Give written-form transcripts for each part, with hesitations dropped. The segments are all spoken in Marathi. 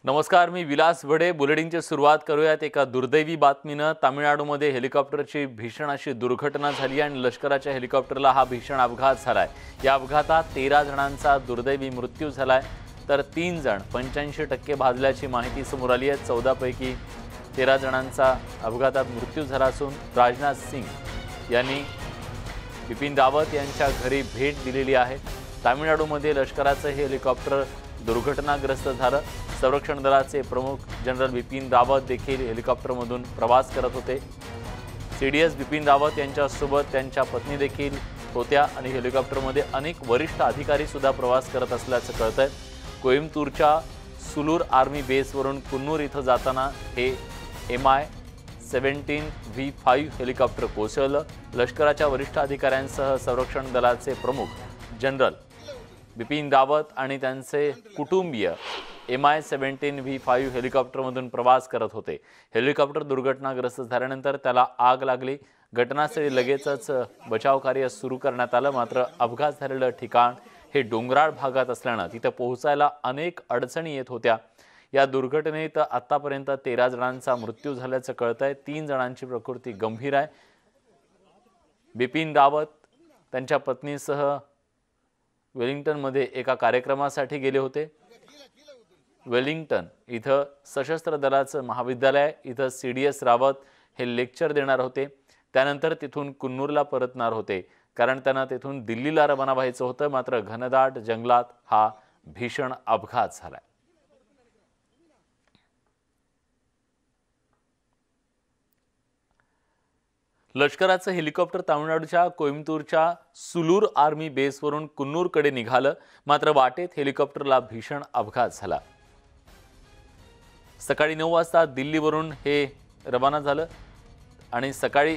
नमस्कार, मी विलास भडे. बुलेटिनची सुरुवात करूयात एका दुर्दैवी बातमीनं. तामिळनाडूमध्ये हेलिकॉप्टरची भीषण अशी दुर्घटना झाली आणि लष्कराच्या हेलिकॉप्टरला हा भीषण अपघात झालाय. या अपघातात 13 जणांचा दुर्दैवी मृत्यू झालाय, तर 3 जण 85% भाजल्याची माहिती समोर आली आहे. 14 पैकी 13 जणांचा अपघातात मृत्यू झाला असून राजनाथ सिंग यांनी बिपिन रावत यांच्या घरी भेट दिलेली आहे. तामिळनाडूमध्ये लष्कराचं हे हेलिकॉप्टर दुर्घटनाग्रस्त झालं. संरक्षण दलाचे प्रमुख जनरल बिपिन रावत देखील हेलिकॉप्टरमधून प्रवास करत होते. सीडीएस बिपिन रावत यांच्यासोबत त्यांच्या पत्नी देखील होत्या आणि हेलिकॉप्टरमध्ये अनेक वरिष्ठ अधिकारी सुद्धा प्रवास करत असल्याचं कळतंय. कोइंबतूरच्या सुलूर आर्मी बेसवरून कुन्नूर इथं जाताना हे MI-17 V5 हेलिकॉप्टर कोसळलं. लष्कराच्या वरिष्ठ अधिकाऱ्यांसह संरक्षण दलाचे प्रमुख जनरल बिपिन रावत आणि त्यांचे कुटुंबीय MI-17 V5 हेलिकॉप्टरमधून प्रवास करत होते. हेलिकॉप्टर दुर्घटनाग्रस्त झाल्यानंतर त्याला आग लागली. घटनास्थळी लगेचच बचाव कार्य सुरू करण्यात आलं. मात्र अपघात झालेलं ठिकाण हे डोंगराळ भागात असल्यानं तिथे पोहोचायला अनेक अडचणी येत होत्या. या दुर्घटनेत आतापर्यंत 13 जणांचा मृत्यू झाल्याचं कळतंय. 3 जणांची प्रकृती गंभीर आहे. बिपिन रावत त्यांच्या पत्नीसह वेलिंग्टनमध्ये एका कार्यक्रमासाठी गेले होते. वेलिंग्टन इथं सशस्त्र दलाचं महाविद्यालय, इथं CDS रावत हे लेक्चर देणार होते. त्यानंतर तिथून कुन्नूरला परतणार होते, कारण त्यांना तिथून दिल्लीला रवाना व्हायचं होतं. मात्र घनदाट जंगलात हा भीषण अपघात झालाय. लष्कराचं हेलिकॉप्टर तामिळनाडूच्या कोइंबतूरच्या सुलूर आर्मी बेसवरून कुन्नूरकडे निघालं. मात्र वाटेत हेलिकॉप्टरला भीषण अपघात झाला. सकाळी 9 वाजता दिल्लीवरून हे रवाना झालं आणि सकाळी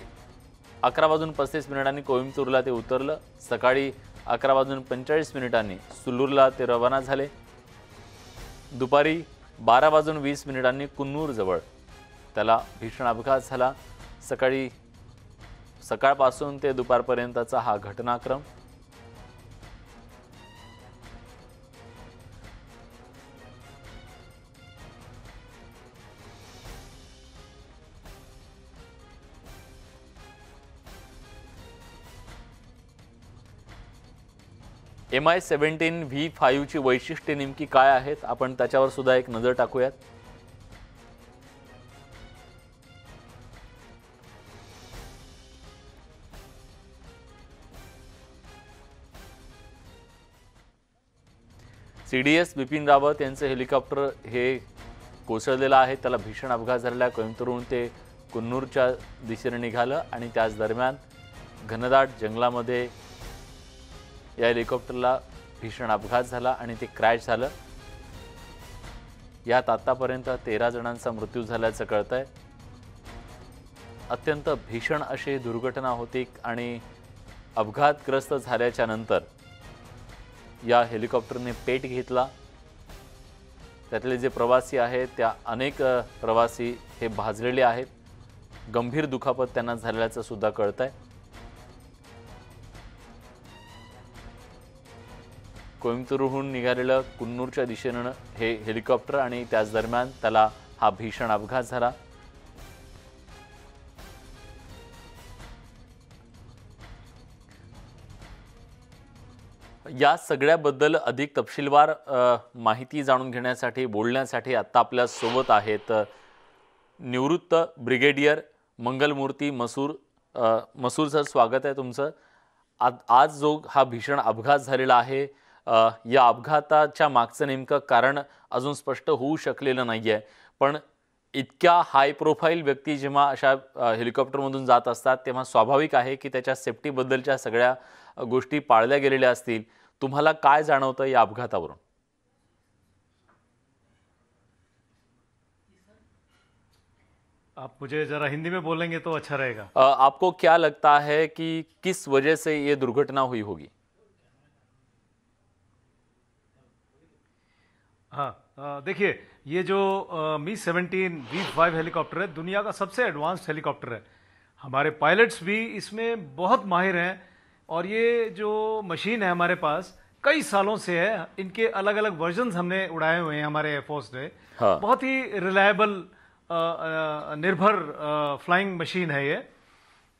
11:35 कोइंबतूरला ते उतरलं. सकाळी 11:45 सुलूरला ते रवाना झाले. दुपारी 12:20 कुन्नूरजवळ त्याला भीषण अपघात झाला. सकाळपासून ते दुपारपर्यंतचा हा घटनाक्रम. MI-17 V5 ची वैशिष्ट्ये नेमकी काय आहेत, आपण त्याच्यावर सुद्धा एक नजर टाकूयात. CDS बिपिन रावत यांचे हेलिकॉप्टर हे कोसळलेलं आहे. त्याला भीषण अपघात झालेला. कोइंबतूरहून ते कुन्नूरच्या दिशेने निघालं आणि त्याच दरम्यान घनदाट जंगलामध्ये या हेलिकॉप्टरला भीषण अपघात झाला आणि ते क्रॅश झालं. यात आतापर्यंत 13 जणांचा मृत्यू झाल्याचं कळतंय. अत्यंत भीषण अशी दुर्घटना होती आणि अपघातग्रस्त झाल्याच्या नंतर या हेलिकॉप्टरने पेट घेतला. त्यातले जे प्रवासी आहेत त्या अनेक प्रवासी हे भाजलेले आहेत. गंभीर दुखापत त्यांना झाल्याचं सुद्धा कळतंय. कोइंबतूरहून निघालेलं कुन्नूरच्या दिशेनं हे हेलिकॉप्टर आणि त्याच दरम्यान त्याला हा भीषण अपघात झाला. या सगळ्याबद्दल अधिक तपशीलवार माहिती जाणून घेण्यासाठी बोलण्यासाठी आता आपल्या सोबत आहेत निवृत्त ब्रिगेडियर मंगलमूर्ती मसूर. मसूर सर, स्वागत आहे तुमचं. आज जो हा भीषण अपघात झालेला आहे, या अपघाताच्या मागचं नेमकं कारण अजून स्पष्ट होऊ शकलेलं नाहीये. पण इतक्या हाय प्रोफाईल व्यक्ती जेव्हा अशा हेलिकॉप्टरमधून जात असतात तेव्हा स्वाभाविक आहे की त्याच्या सेफ्टीबद्दलच्या सगळ्या गोष्टी पाळल्या गेलेल्या असतील. तुम्हाला काय जाणवतं या अपघातावरून? आप मुझे जरा हिंदी में बोलेंगे तो अच्छा रहेगा. आपको क्या लगता है कि किस वजह से ये दुर्घटना हुई होगी? हाँ, देखिए, ये जो Mi-17 V5 हेलीकॉप्टर है, दुनिया का सबसे एडवांस्ड हेलीकॉप्टर है. हमारे पायलट्स भी इसमें बहुत माहिर हैं और ये जो मशीन है हमारे पास, कई सालों से है। इनके अलग अलग वर्जन्स हमने उड़ाए हुए हैं हमारे एयरफोर्स ने। हाँ। बहुत ही रिलायबल निर्भर फ्लाइंग मशीन है ये,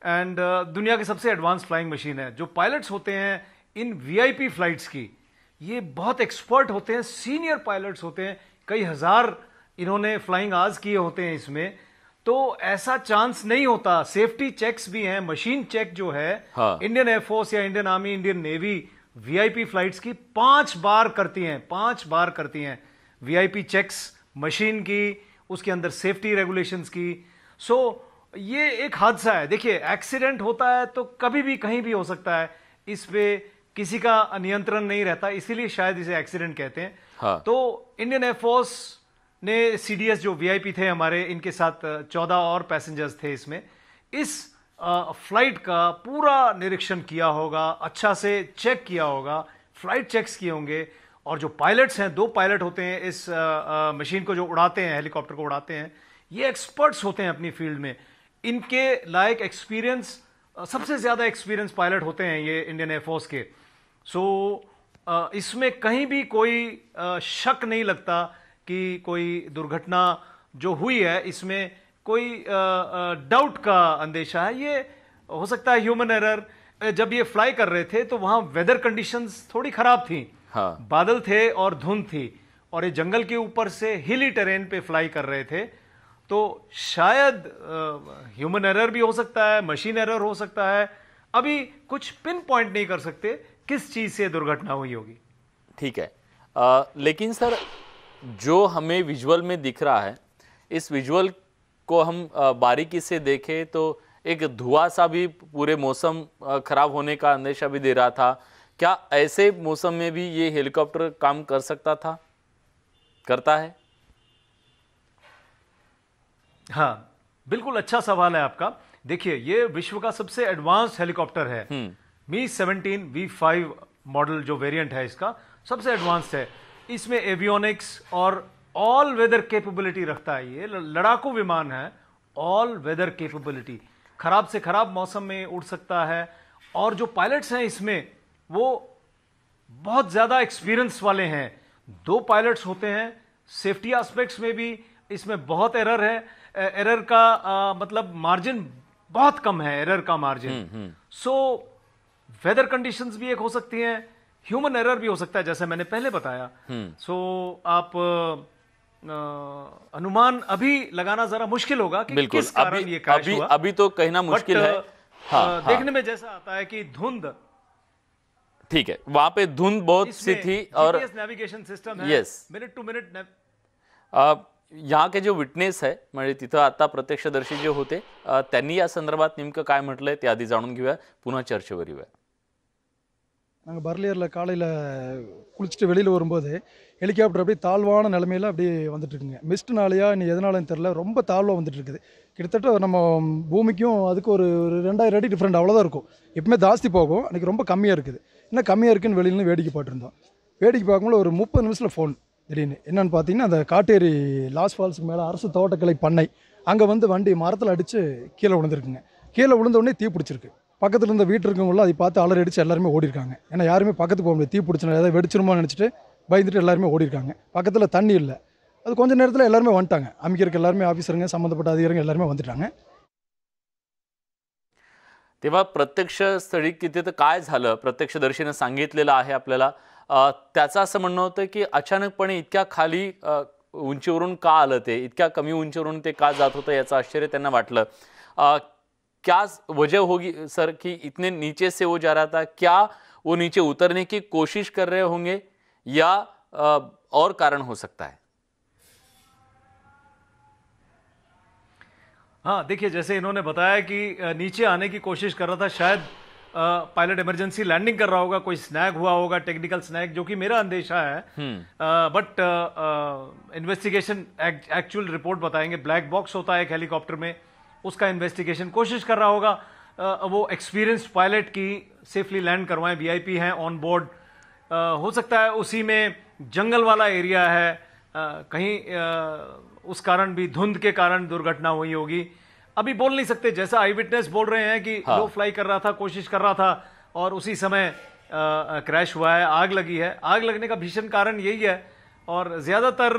एंड दुनिया की सबसे एडवांस फ्लाइंग मशीन है। जो पायलट्स होते हैं इन वीआईपी फ्लाइट्स की, ये बहुत एक्सपर्ट होते हैं, सीनियर पायलट्स होते हैं, कई हजार इन्होंने फ्लाइंग आवर्स किए होते हैं इसमें। तो ऐसा चांस नहीं होता। सेफ्टी चेक्स भी हैं, मशीन चेक जो है हाँ। इंडियन एयरफोर्स या Indian army, Indian navy VIP flights की 5 बार करती हैं, 5 बार करती हैं वीआईपी चेक्स मशीन की, उसके अंदर सेफ्टी रेगुलेशंस की। सो ये एक हादसा है। देखिए, एक्सीडेंट होता है तो कभी भी कहीं भी हो सकता है, इस पे किसी का नियंत्रण नहीं रहता, इसीलिए शायद इसे एक्सीडेंट कहते हैं। हाँ। तो इंडियन एयरफोर्स ने सीडीएस जो वीआईपी थे हमारे, इनके साथ 14 और पैसेंजर्स थे इसमें, इस फ्लाइट का पूरा निरीक्षण किया होगा, अच्छा से चेक किया होगा, फ्लाइट चेक्स किए होंगे। और जो पायलट्स हैं, 2 पायलट होते हैं इस मशीन को जो उड़ाते हैं, हेलीकॉप्टर को उड़ाते हैं, ये एक्सपर्ट्स होते हैं अपनी फील्ड में। इनके लायक एक्सपीरियंस, सबसे ज्यादा एक्सपीरियंस पायलट होते हैं ये इंडियन एयरफोर्स के। सो इसमें कहीं भी कोई शक नहीं लगता कि कोई दुर्घटना जो हुई है इसमें कोई डाउट का अंदेशा है। ये हो सकता है ह्यूमन एरर। जब ये फ्लाई कर रहे थे तो वहां वेदर कंडीशंस थोड़ी खराब थी। हाँ। बादल थे और धुंध थी, और ये जंगल के ऊपर से हिली टेरेन पे फ्लाई कर रहे थे। तो शायद ह्यूमन एरर भी हो सकता है, मशीन एरर हो सकता है। अभी कुछ पिन पॉइंट नहीं कर सकते किस चीज से दुर्घटना हुई होगी। ठीक है। लेकिन सर, जो हमें विजुअल में दिख रहा है, इस विजुअल को हम बारीकी से देखें तो एक धुआं सा भी पूरे मौसम खराब होने का अंदेशा भी दे रहा था। क्या ऐसे मौसम में भी ये हेलीकॉप्टर काम कर सकता था, करता है? हाँ, बिल्कुल अच्छा सवाल है आपका। देखिए, ये विश्व का सबसे एडवांस हेलीकॉप्टर है। मी 17 V5 मॉडल जो वेरिएंट है इसका, सबसे एडवांस है। इसमें एवियोनिक्स और ऑल वेदर कैपेबिलिटी रखता है। ये लड़ाकू विमान है, ऑल वेदर कैपेबिलिटी, खराब से खराब मौसम में उड़ सकता है। और जो पायलट्स हैं इसमें, वो बहुत ज्यादा एक्सपीरियंस वाले हैं। 2 पायलट्स होते हैं। सेफ्टी एस्पेक्ट्स में भी इसमें बहुत एरर है। एरर का मतलब मार्जिन बहुत कम है, एरर का मार्जिन। सो वेदर कंडीशंस भी एक हो सकती हैं, ह्यूमन एरर भी हो सकता है, जैसे मैंने पहले बताया। सो आप अनुमान अभी लगाना जरा मुश्किल होगा कि बिल्कुल, किस कारण ये क्रैश हुआ। अभी तो कहना मुश्किल है। हाँ, देखने में जैसा आता है कि धुंध, ठीक है, वहां पे धुंध बहुत सी थी और नेविगेशन सिस्टम है, येस, मिनट टू मिनट। यहाँ के जो विटनेस आहे म्हणजे तिथं आता प्रत्यक्षदर्शी जे होते त्यांनी या संदर्भात नेमकं काय म्हटलंय ते आधी जाणून घेऊया, पुन्हा चर्चेवर येऊया. நாங்கள் பர்லியரில் காலையில் குளிச்சுட்டு வெளியில் வரும்போது ஹெலிகாப்டர் அப்படியே தாழ்வான நிலமையில் அப்படியே வந்துட்டுருக்குங்க. மிஸ்ட்னாலையா இனி எதனாலன்னு தெரில, ரொம்ப தாழ்வாக வந்துட்டு இருக்குது. கிட்டத்தட்ட நம்ம பூமிக்கும் அதுக்கு ஒரு 2000 அடி டிஃப்ரெண்ட் அவ்வளோதான் இருக்கும். எப்பவுமே ஜாஸ்தி போகும், அன்றைக்கி ரொம்ப கம்மியாக இருக்குது. என்ன கம்மியாக இருக்குன்னு வெளியிலேருந்து வேடிக்கை பார்த்துருந்தோம். வேடிக்கை பார்க்கும்போது ஒரு 30 நிமிஷத்தில் ஃபோன் திடீர்னு என்னென்னு பார்த்தீங்கன்னா, அந்த காட்டேரி லாஸ் ஃபால்ஸுக்கு மேலே அரசு தோட்டக்கலை பண்ணை அங்கே வந்து வண்டி மரத்தில் அடித்து கீழே விழுந்துருக்குங்க. கீழே விழுந்த உடனே தீ பிடிச்சிருக்கு. பக்கத்தில் இருந்த வீட்டு இருக்கவங்களும் அதை பார்த்து அலறி அடித்து எல்லாருமே ஓடிருக்காங்க. ஏன்னா யாருமே பக்கத்து போக முடியாது, தீ பிடிச்சினா ஏதாவது வெடிச்சிருமோ நினச்சிட்டு பயந்துட்டு எல்லாருமே ஓடிருக்காங்க. பக்கத்தில் தண்ணி இல்லை. அது கொஞ்ச நேரத்தில் எல்லாருமே வந்துட்டாங்க. அமைக்கிறதுக்கு எல்லாருமே ஆஃபீஸருங்க, சம்மந்தப்பட்ட அதிகாரிகள் எல்லாருமே வந்துட்டாங்க. तेव्हा प्रत्यक्ष स्थळी तिथे तर काय झालं, प्रत्यक्षदर्शीने सांगितलेलं आहे आपल्याला. त्याचं असं म्हणणं होतं की अचानकपणे इतक्या खाली उंचीवरून का आलं, ते इतक्या कमी उंचीवरून ते का जात होतं याचं आश्चर्य त्यांना वाटलं. क्या वजह होगी सर कि इतने नीचे से वो जा रहा था? क्या वो नीचे उतरने की कोशिश कर रहे होंगे या और कारण हो सकता है? हाँ, देखिए, जैसे इन्होंने बताया कि नीचे आने की कोशिश कर रहा था, शायद पायलट इमरजेंसी लैंडिंग कर रहा होगा, कोई स्नैग हुआ होगा, टेक्निकल स्नैग, जो कि मेरा अंदेशा है। बट इन्वेस्टिगेशन एक्चुअल रिपोर्ट बताएंगे। ब्लैक बॉक्स होता है एक हेलीकॉप्टर में, उसका इन्वेस्टिगेशन कोशिश कर रहा होगा। वो एक्सपीरियंस्ड पायलट की सेफली लैंड करवाएं, वीआईपी हैं ऑन बोर्ड। हो सकता है उसी में जंगल वाला एरिया है, कहीं उस कारण भी, धुंध के कारण दुर्घटना हुई होगी। अभी बोल नहीं सकते, जैसा आई विटनेस बोल रहे हैं कि लो फ्लाई कर रहा था, कोशिश कर रहा था, और उसी समय क्रैश हुआ है, आग लगी है। आग लगने का भीषण कारण यही है, और ज़्यादातर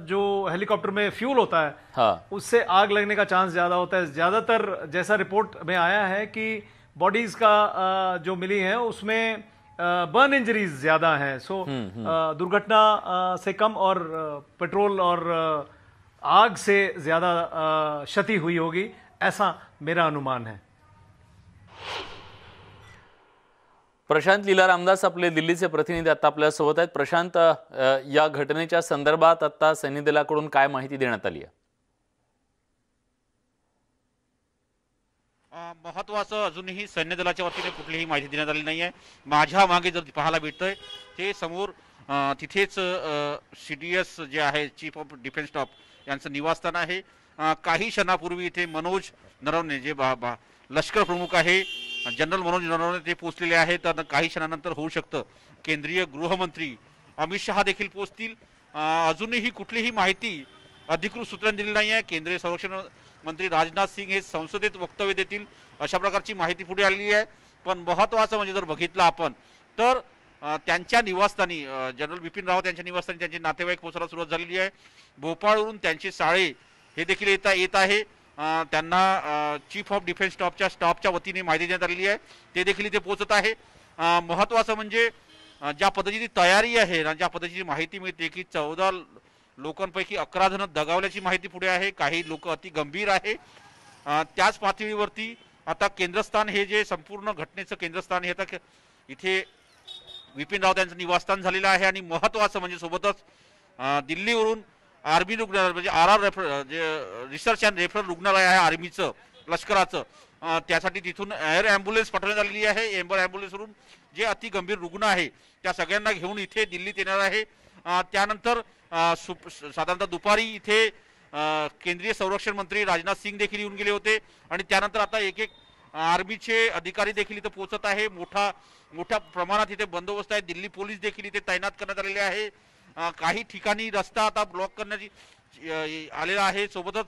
जो हेलीकॉप्टर में फ्यूल होता है हाँ। उससे आग लगने का चांस ज़्यादा होता है। ज़्यादातर जैसा रिपोर्ट में आया है कि बॉडीज़ का जो मिली है उसमें बर्न इंजरीज ज़्यादा हैं। सो दुर्घटना से कम और पेट्रोल और आग से ज़्यादा क्षति हुई होगी, ऐसा मेरा अनुमान है। प्रशांत लीला रामदास आपले दिल्लीचे प्रतिनिधी आता आपल्या सोबत आहेत। प्रशांत, या घटनेच्या संदर्भात आता सैन्य दलाकडून काय माहिती देण्यात आली आहे? महत्वाचं अजूनही सैन्य दलाच्या वतीने कुठलीही माहिती देण्यात आली नाही आहे। माझ्या मागे जर पाहायला भेटतंय ते समोर तिथेच सीडीएस जे आहे, चीफ ऑफ डिफेन्स स्टाफ यांचं निवासस्थान आहे। काही क्षणापूर्वी इथे मनोज नरवणे जे लष्कर प्रमुख आहे, जनरल मनोज नरवणे ते पोहोचलेले आहेत। तर काही क्षणानंतर होऊ शकतं केंद्रीय गृहमंत्री अमित शहा देखील पोहोचतील। अजूनही कुठलीही माहिती अधिकृत सूत्रांनी दिली नाही आहे। केंद्रीय संरक्षण मंत्री राजनाथ सिंग हे संसदेत वक्तव्य देतील अशा प्रकारची माहिती पुढे आलेली आहे। पण महत्त्वाचं म्हणजे जर बघितलं आपण तर त्यांच्या निवासस्थानी जनरल बिपिन रावत यांच्या निवासस्थानी त्यांचे नातेवाईक पोहोचायला सुरुवात झालेली आहे। भोपाळवरून त्यांचे साळे हे देखील येत आहे। त्यांना चीफ ऑफ डिफेन्स स्टाफच्या वतीने माहिती देण्यात आलेली आहे, ते देखील इथे पोहोचत आहे। महत्त्वाचं म्हणजे ज्या पद्धतीची तयारी आहे आणि ज्या पद्धतीची माहिती मिळते की 14 लोकांपैकी 11 जण दगावल्याची माहिती पुढे आहे। काही लोक अति गंभीर आहे। त्याच पातळीवरती आता केंद्रस्थान हे जे संपूर्ण घटनेचं केंद्रस्थान हे आता इथे बिपिन रावत यांचं निवासस्थान झालेलं आहे। आणि महत्त्वाचं म्हणजे सोबतच दिल्लीवरून आर्मी रुग्णालय म्हणजे RR जे रिसर्च अँड रेफरल रुग्णालय आहे आर्मीचं, लष्कराचं, त्यासाठी तिथून एअर ॲम्ब्युलन्स पाठवण्यात आलेली आहे। एअर ॲम्ब्युलन्सवरून जे अति गंभीर रुग्ण आहे त्या सगळ्यांना घेऊन इथे दिल्लीत येणार आहे। त्यानंतर साधारणतः दुपारी इथे केंद्रीय संरक्षण मंत्री राजनाथ सिंग देखील येऊन गेले होते। आणि त्यानंतर आता एक आर्मीचे अधिकारी देखील इथे पोहोचत आहे। मोठ्या प्रमाणात इथे बंदोबस्त आहे। दिल्ली पोलीस देखील इथे तैनात करण्यात आलेले आहे। काही ठिकाणी रस्ता आता ब्लॉक करण्याची आलेला आहे। सोबतच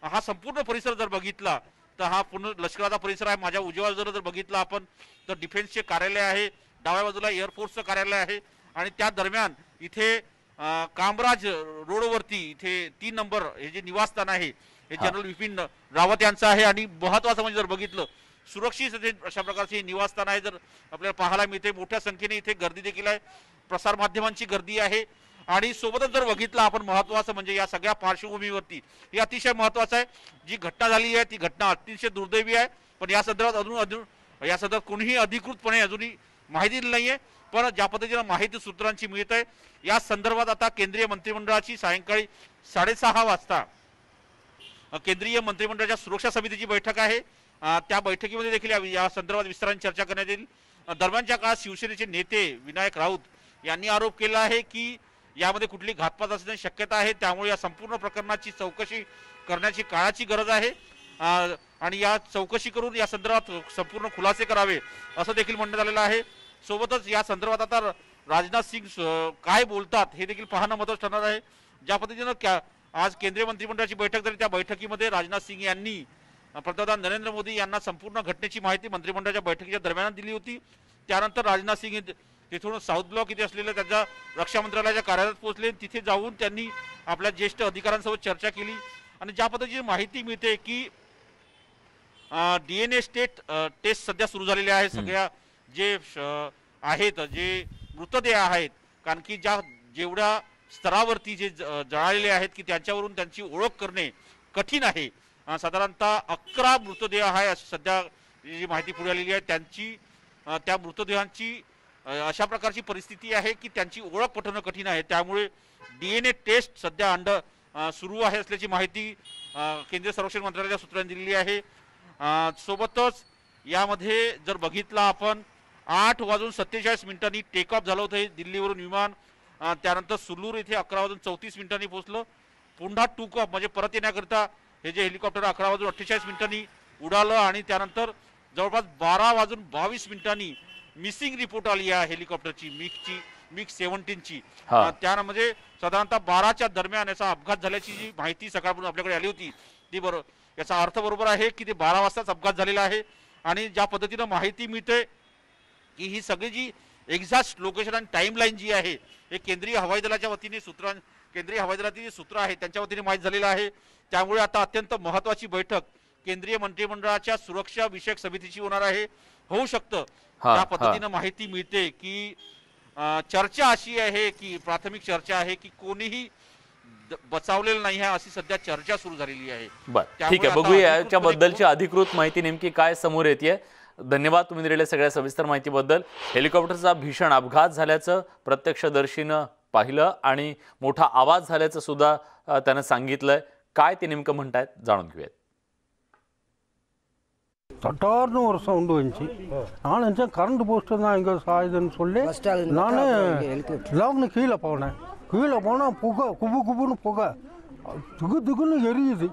हा संपूर्ण परिसर जर बघितला तर हा पूर्ण लष्कराचा परिसर आहे। माझ्या उजव्या बाजूला जर बघितलं आपण तर डिफेन्सचे कार्यालय आहे, डाव्या बाजूला एअरफोर्सचं कार्यालय आहे। आणि त्या दरम्यान इथे कामराज रोडवरती इथे 3 नंबर हे जे निवासस्थान आहे हे जनरल बिपिन रावत यांचं आहे। आणि महत्त्वाचं म्हणजे जर बघितलं सुरक्षित अशा प्रकारचे निवासस्थान आहे। जर आपल्याला पाहायला मिळते मोठ्या संख्येने इथे गर्दी देखील आहे, प्रसार माध्यमांची गर्दी आहे। आणि सोबतच जर बघितलं आपण महत्त्वाचं म्हणजे या सगळ्या पार्श्वभूमीवरती हे अतिशय महत्त्वाचं आहे, जी घटना झाली आहे ती घटना अतिशय दुर्दैवी आहे। पण या संदर्भात या संदर्भात कोणीही अधिकृतपणे अजूनही माहिती दिली नाहीये। पण ज्या पद्धतीने माहिती सूत्रांची मिळत आहे या संदर्भात आता केंद्रीय मंत्रिमंडळाची सायंकाळी 6:30 वाजता केंद्रीय मंत्रिमंडळाच्या सुरक्षा समितीची बैठक आहे। त्या बैठकीमध्ये देखील या संदर्भात विस्ताराने चर्चा करण्यात येईल। दरम्यानच्या काळात शिवसेनेचे नेते विनायक राऊत यांनी आरोप केला आहे की यामध्ये कुठली घातपात असण्याची शक्यता आहे, त्यामुळे या संपूर्ण प्रकरणाची चौकशी करण्याची काळाची गरज आहे। आणि या चौकशी करून या संदर्भात संपूर्ण खुलासे करावे असं देखील म्हणण्यात आलेलं आहे। सोबतच या संदर्भात आता राजनाथ सिंग काय बोलतात हे देखील पाहणं महत्त्वाचं ठरणार आहे। ज्या पद्धतीनं आज केंद्रीय मंत्रिमंडळाची बैठक झाली त्या बैठकीमध्ये राजनाथ सिंग यांनी पंतप्रधान नरेंद्र मोदी यांना संपूर्ण घटनेची माहिती मंत्रिमंडळाच्या बैठकीच्या दरम्यान दिली होती। त्यानंतर राजनाथ सिंग तिथून साऊथ ब्लॉक इथे असलेल्या त्यांच्या रक्षा मंत्रालयाच्या कार्यालयात पोहोचले। तिथे जाऊन त्यांनी आपल्या ज्येष्ठ अधिकाऱ्यांसोबत चर्चा केली। आणि ज्या पद्धतीची माहिती मिळते की DNA टेस्ट सध्या सुरू झालेले आहे। सगळ्या जे आहेत जे मृतदेह आहेत, कारण की जेवढ्या स्तरावरती जे जळालेले आहेत की त्याच्यावरून त्यांची ओळख करणे कठीण आहे। साधारणतः 11 मृतदेह आहे सध्या जी माहिती पुढे आलेली आहे। त्या मृतदेहांची अशा प्रकारची परिस्थिती आहे की त्यांची ओळख पटवणं कठीण आहे। त्यामुळे DNA टेस्ट सध्या सुरू आहे असल्याची माहिती केंद्रीय संरक्षण मंत्रालयाच्या सूत्रांनी दिलेली आहे। सोबतच यामध्ये जर बघितलं आपण 8:47 टेक ऑफ झालं होतं दिल्लीवरून विमान। त्यानंतर सुल्लूर इथे 11:34 पोहोचलं। पुन्हा टूक ऑफ म्हणजे परत येण्याकरिता हे जे हेलिकॉप्टर 11:48 उडालं। आणि त्यानंतर जवळपास 12:22 मिसिंग रिपोर्ट आली आहे हेलिकॉप्टरची, मिग 17ची। त्यानं म्हणजे साधारणतः 12च्या दरम्यान याचा अपघात झाल्याची जी माहिती सकाळपासून आपल्याकडे आली होती ती याचा अर्थ बरोबर आहे की ते 12 वाजताच अपघात झालेला आहे। आणि ज्या पद्धतीनं माहिती मिळते की ही सगळी जी एक्झॅक्ट लोकेशन आणि टाइमलाईन जी आहे हे केंद्रीय हवाई दलाच्या वतीने केंद्रीय हवाई दलातील जे सूत्र आहे त्यांच्या वतीने माहीत झालेलं आहे. त्यामुळे आता अत्यंत महत्त्वाची बैठक केंद्रीय मंत्रिमंडळाच्या सुरक्षा विषयक समितीची होणार आहे. होऊ शकतं त्या पद्धतीने माहिती मिळते की चर्चा अशी आहे की प्राथमिक चर्चा आहे की कोणीही बचावलेलं नाही आहे अशी सध्या चर्चा सुरू झालेली आहे. बरं, ठीक आहे, बघूया याच्याबद्दलची अधिकृत माहिती नेमकी काय समोर येते. धन्यवाद तुम्ही दिलेल्या सगळ्या सविस्तर माहितीबद्दल. हेलिकॉप्टरचा भीषण अपघात झाल्याचं प्रत्यक्षदर्शीनं पाहिलं आणि मोठा आवाज झाल्याचं सुद्धा त्यानं सांगितलंय. काय ते नेमकं म्हणतायत जाणून घेऊयात. தட்டார்னு ஒரு சவுண்டு வந்துச்சு. நான் நினச்சேன் கரண்ட் போஸ்ட்டு தான் இங்கே சாயுதுன்னு சொல்லி நான் லாக்னு கீழே போனேன். கீழே போனால் புகை குபு குபுன்னு புகை துகு துகுன்னு எரியுது.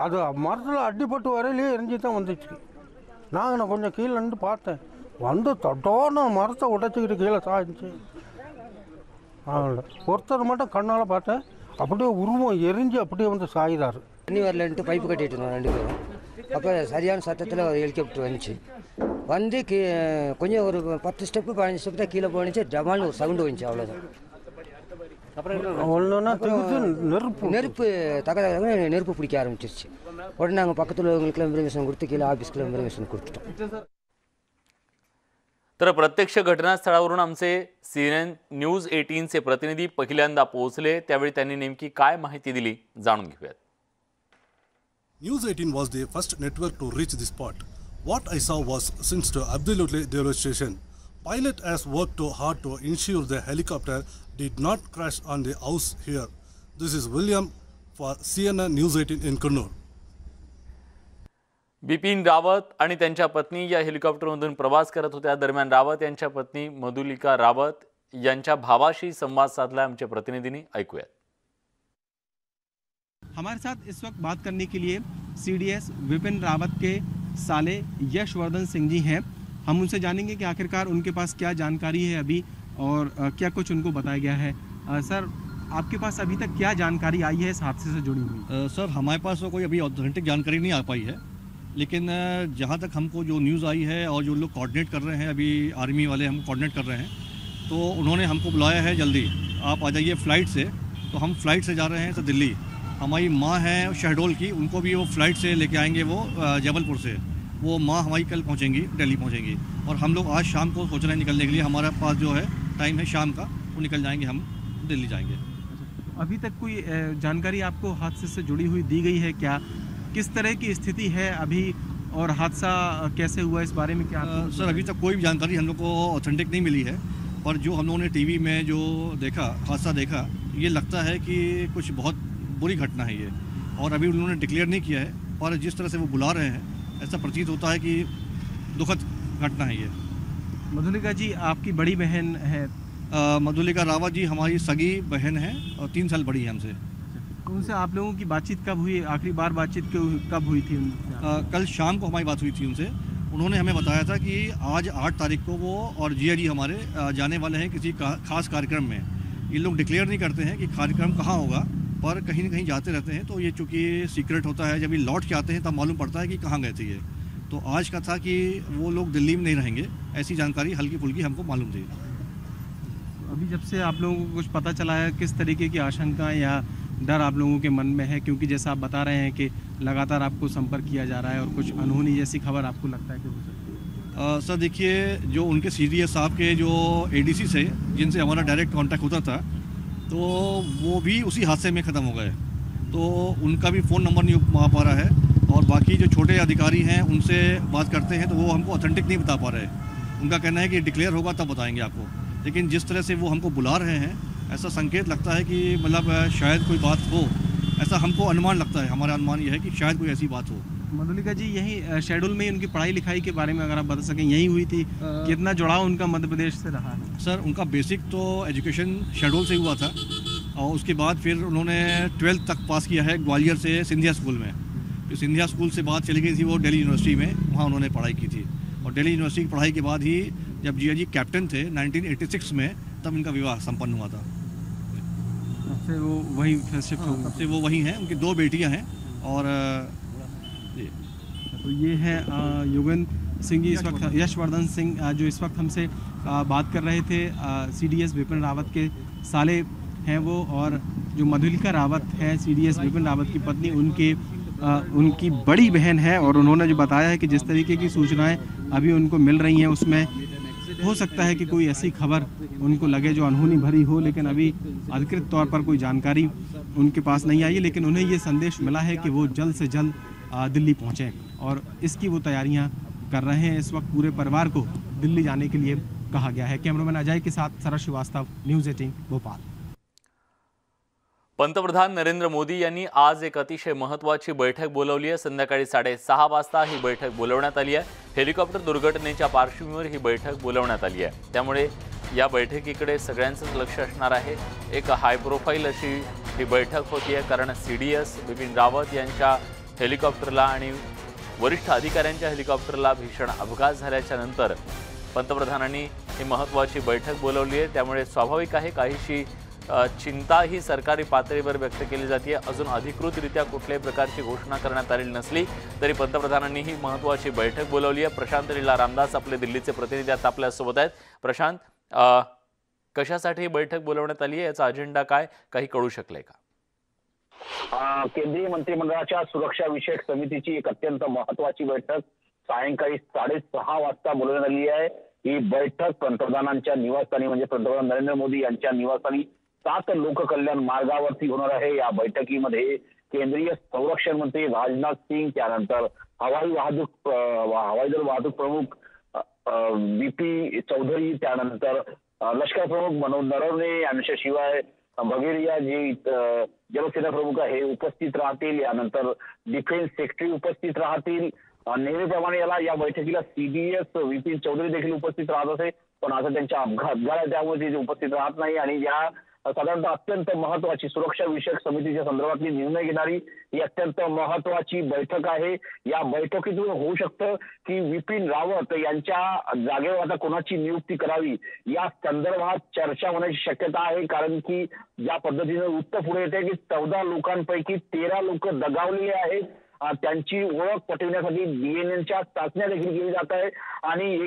அது மரத்தில் அடிப்பட்டு வரையிலே எரிஞ்சு தான் வந்துச்சு. நான் கொஞ்சம் கீழே நின்று பார்த்தேன். வந்து தட்டார்னு மரத்தை உடைச்சிக்கிட்டு கீழே சாய்ஞ்சி. ஒருத்தர் மட்டும் கண்ணால் பார்த்தேன், அப்படியே உருவம் எரிஞ்சு அப்படியே வந்து சாயுதாரு. தண்ணி வரலன்ட்டு பைப்பு கட்டிட்டு இருந்தோம் 2 பேரும். அப்போ சரியான சத்தத்தில் ஒரு ஹெலிகாப்டர் வந்துச்சு. வந்து கொஞ்சம் ஒரு 10 ஸ்டெப்பு 15 ஸ்டெப்பு தான் கீழே போனிச்சு. டமால்னு ஒரு சவுண்டு வந்துச்சு, அவ்வளோதான். நெருப்பு நெருப்பு பிடிக்க ஆரம்பிச்சிருச்சு. உடனே நாங்கள் பக்கத்தில் உள்ளவங்களுக்குலாம் இன்ஃபர்மேஷன் கொடுத்து கீழே ஆஃபீஸ்க்குலாம் இன்ஃபர்மேஷன் கொடுத்துட்டோம். तर प्रत्यक्ष घटनास्थळावरून आमचे CNN न्यूज 18चे प्रतिनिधी पहिल्यांदा पोहोचले. त्यावेळी त्यांनी नेमकी काय माहिती दिली जाणून घेऊयात. News 18 was the first network to reach the spot. What I saw was sensed absolutely devastation. Pilot has worked hard to ensure the helicopter did not crash on the house here. This is William for CNN News 18 in Kannur. Bipin Rawat आणि त्यांच्या पत्नी या हेलिकॉप्टरमधून प्रवास करत होत्या. दरम्यान रावत यांच्या पत्नी मधुलिका रावत यांच्या भावाशी संवाद साधला आमच्या प्रतिनिधींनी. ऐकूयात. हमारे साथ इस वक्त बात करने के लिए CDS विपिन रावत के साले यशवर्धन सिंह जी हैं. हम उनसे जानेंगे कि आखिरकार उनके पास क्या जानकारी है अभी और क्या कुछ उनको बताया गया है. सर, आपके पास अभी तक क्या जानकारी आई है इस हादसे से जुड़ी हुई? सर, हमारे पास तो कोई अभी ऑथेंटिक जानकारी नहीं आ पाई है, लेकिन जहाँ तक हमको जो न्यूज़ आई है और जो लोग कोऑर्डिनेट कर रहे हैं, अभी आर्मी वाले हम कोऑर्डिनेट कर रहे हैं, तो उन्होंने हमको बुलाया है जल्दी आप आ जाइए फ़्लाइट से. तो हम फ़्लाइट से जा रहे हैं तो दिल्ली. हमारी माँ हैं शहडोल की, उनको भी वो फ़्लाइट से लेके आएंगे, वो जबलपुर से. वो माँ हमारी कल पहुँचेंगी, दिल्ली पहुँचेंगी. और हम लोग आज शाम को सोच रहे हैं निकलने के लिए. हमारे पास जो है टाइम है शाम का, वो निकल जाएंगे, हम दिल्ली जाएंगे. अभी तक कोई जानकारी आपको हादसे से जुड़ी हुई दी गई है क्या? किस तरह की स्थिति है अभी और हादसा कैसे हुआ इस बारे में क्या? सर, अभी तक कोई भी जानकारी हम लोग को ऑथेंटिक नहीं मिली है, पर जो हम लोगों ने टीवी में जो देखा, हादसा देखा, ये लगता है कि कुछ बहुत बुरी घटना है ये. और अभी उन्होंने डिक्लेयर नहीं किया है, पर जिस तरह से वो बुला रहे हैं ऐसा प्रतीत होता है कि दुखद घटना है ये. मधुलिका जी आपकी बड़ी बहन है? मधुलिका रावत जी हमारी सगी बहन है और 3 साल बड़ी है हमसे. उनसे आप लोगों की बातचीत कब हुई? आखिरी बार बातचीत कब हुई थी उनसे? कल शाम को हमारी बात हुई थी उनसे. उन्होंने हमें बताया था कि आज 8 तारीख को वो और जिया जी हमारे जाने वाले हैं किसी खास कार्यक्रम में. ये लोग डिक्लेयर नहीं करते हैं कि कार्यक्रम कहाँ होगा, पर कहीं न कहीं जाते रहते हैं. तो ये चूँकि सीक्रेट होता है, जब ये लौट के आते हैं तब मालूम पड़ता है कि कहाँ गए थे ये. तो आज का था कि वो लोग दिल्ली में नहीं रहेंगे, ऐसी जानकारी हल्की फुल्की हमको मालूम थी. अभी जब से आप लोगों को कुछ पता चला है, किस तरीके की आशंका या डर आप लोगों के मन में है? क्योंकि जैसा आप बता रहे हैं कि लगातार आपको संपर्क किया जा रहा है और कुछ अनहोनी जैसी खबर आपको लगता है कि हो सकती है? सर देखिए, जो उनके CDS साहब के जो ADC से जिनसे हमारा डायरेक्ट कांटेक्ट होता था, तो वो भी उसी हादसे में ख़त्म हो गए. तो उनका भी फ़ोन नंबर नहीं आ पा रहा है. और बाकी जो छोटे अधिकारी हैं उनसे बात करते हैं तो वो हमको ऑथेंटिक नहीं बता पा रहे. उनका कहना है कि डिक्लेयर होगा तब बताएंगे आपको. लेकिन जिस तरह से वो हमको बुला रहे हैं, ऐसा संकेत लगता है कि मतलब शायद कोई बात हो, ऐसा हमको अनुमान लगता है. हमारा अनुमान यह है कि शायद कोई ऐसी बात हो. मधुलिका जी, यही शेड्यूल में उनकी पढ़ाई लिखाई के बारे में अगर आप बता सकें, यही हुई थी? कितना जुड़ाव उनका मध्य प्रदेश से रहा है? सर, उनका बेसिक तो एजुकेशन शेड्यूल से हुआ था और उसके बाद फिर उन्होंने 12th तक पास किया है ग्वालियर से सिंधिया स्कूल में. तो सिंधिया स्कूल से बात चली गई थी वो दिल्ली यूनिवर्सिटी में, वहाँ उन्होंने पढ़ाई की थी. और दिल्ली यूनिवर्सिटी की पढ़ाई के बाद ही जब जिया जी कैप्टन थे 1986 में, तब इनका विवाह संपन्न हुआ था. से वो वहीं शिफ्ट हो गए? से वो वहीं हैं. उनकी 2 बेटियां हैं. और तो ये है योगेंद्र सिंह जी, इस वक्त यशवर्धन सिंह जो इस वक्त हमसे बात कर रहे थे CDS विपिन रावत के साले हैं वो, और जो मधुलिका रावत है CDS विपिन रावत की पत्नी, उनकी बड़ी बहन है। और उन्होंने जो बताया है कि जिस तरीके की सूचनाएं अभी उनको मिल रही हैं उसमें हो सकता है कि कोई ऐसी खबर उनको लगे जो अनहोनी भरी हो, लेकिन अभी अधिकृत तौर पर कोई जानकारी उनके पास नहीं आई है। लेकिन उन्हें ये संदेश मिला है कि वो जल्द से जल्द दिल्ली पहुँचें, और इसकी वो तैयारियाँ कर रहे हैं। इस वक्त पूरे परिवार को दिल्ली जाने के लिए कहा गया है। कैमरामैन अजय के साथ शरद श्रीवास्तव, न्यूज 18 भोपाल। पंतप्रधान नरेंद्र मोदी यांनी आज एक अतिशय महत्त्वाची बैठक बोलावली आहे। संध्याकाळी 6:30 वाजता ही बैठक बोलावण्यात आली आहे। हेलिकॉप्टर दुर्घटनेच्या पार्श्वभूमीवर ही बैठक बोलावण्यात आली आहे, त्यामुळे या बैठकीकडे सगळ्यांचंच लक्ष असणार आहे। एक हाय प्रोफाईल अशी ही बैठक होती आहे, कारण CDS बिपिन रावत यांच्या हेलिकॉप्टरला आणि वरिष्ठ अधिकाऱ्यांच्या हेलिकॉप्टरला भीषण अपघात झाल्याच्या नंतर पंतप्रधानांनी ही महत्त्वाची बैठक बोलावली आहे। त्यामुळे स्वाभाविक आहे काहीशी चिंता ही सरकारी पातळीवर व्यक्त केली जाते। अजून अधिकृतरित्या कुठल्याही प्रकारची घोषणा करण्यात आलेली नसली तरी पंतप्रधानांनी ही महत्त्वाची बैठक बोलावली आहे। प्रशांत लीला रामदास आपले दिल्लीचे प्रतिनिधी आता आपल्या सोबत आहेत। प्रशांत, कशासाठी ही बैठक बोलावण्यात आली आहे, याचा अजेंडा काय, काही कळू शकले का? केंद्रीय मंत्रिमंडळाच्या सुरक्षा विषयक समितीची एक अत्यंत महत्त्वाची बैठक सायंकाळी 6:30 वाजता बोलावण्यात आली आहे। ही बैठक पंतप्रधानांच्या निवासस्थानी म्हणजे पंतप्रधान नरेंद्र मोदी यांच्या निवासस्थानी 7 लोककल्याण मार्गावरती होणार आहे। या बैठकीमध्ये केंद्रीय संरक्षण मंत्री राजनाथ सिंग, त्यानंतर हवाई दल वाहतूक प्रमुख BP चौधरी, त्यानंतर लष्कर प्रमुख मनोज नरवणे यांच्याशिवाय बघेरिया जी जलसेना प्रमुख आहे उपस्थित राहतील। यानंतर डिफेन्स सेक्रेटरी उपस्थित राहतील। नेहमीप्रमाणे या बैठकीला CDS विपिन चौधरी देखील उपस्थित राहत असे, पण आता त्यांचा अपघात झाला त्यामुळे ते उपस्थित राहत नाही। आणि या साधारणतः अत्यंत महत्त्वाची सुरक्षा विषयक समितीच्या संदर्भातली निर्णय घेणारी ही अत्यंत महत्त्वाची बैठक आहे। या बैठकीतून होऊ शकतं की विपिन रावत यांच्या जागेवर आता कोणाची नियुक्ती करावी या संदर्भात चर्चा होण्याची शक्यता आहे। कारण की ज्या पद्धतीने वृत्त पुढे येते की 14 लोकांपैकी 13 लोक दगावलेले आहेत, त्यांची ओळख पटवण्यासाठी DNA चाचण्या देखील केली जात आहे। आणि